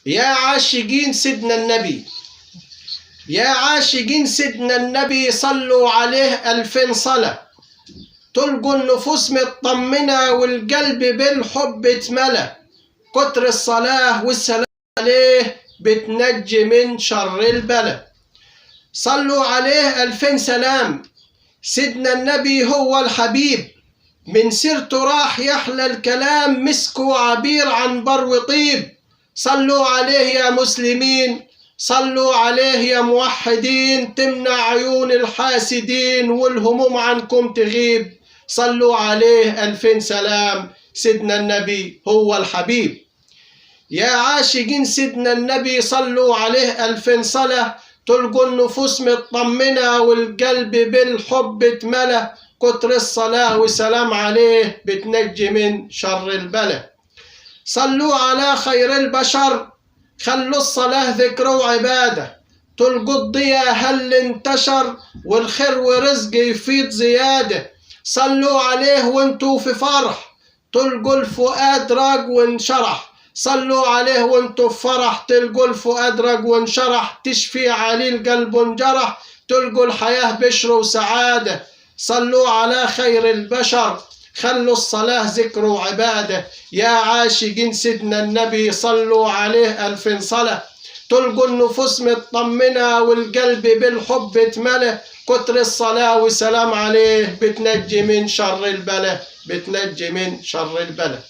يا عاشقين سيدنا النبي، يا عاشقين سيدنا النبي صلوا عليه 2000 صلاة، تلقوا النفوس مطمنة والقلب بالحب اتملى. كتر الصلاة والسلام عليه بتنجي من شر البلاء. صلوا عليه 2000 سلام، سيدنا النبي هو الحبيب، من سيرته راح يحلى الكلام، مسك وعبير عنبر وطيب. صلوا عليه يا مسلمين، صلوا عليه يا موحدين، تمنع عيون الحاسدين والهموم عنكم تغيب. صلوا عليه 2000 سلام، سيدنا النبي هو الحبيب. يا عاشقين سيدنا النبي صلوا عليه 2000 صلاة، تلقوا النفوس مطمنة والقلب بالحب اتملى. كتر الصلاة والسلام عليه بتنجي من شر البلاء. صلوا على خير البشر، خلوا الصلاة ذكر وعبادة، تلقوا الضياء هل انتشر والخير ورزق يفيض زيادة. صلوا عليه وانتوا في فرح، تلقوا الفؤاد راق وانشرح. صلوا عليه وانتوا في فرح، تلقوا الفؤاد راق وانشرح. تشفي عليه القلب انجرح، تلقوا الحياة بشر وسعادة. صلوا على خير البشر، خلوا الصلاة ذكر وعبادة. يا عاشقين سيدنا النبي صلوا عليه 2000 صلاة، تلقوا النفوس مطمنة والقلب بالحب اتملى. كتر الصلاة والسلام عليه بتنجي من شر البلاء، بتنجي من شر البلاء.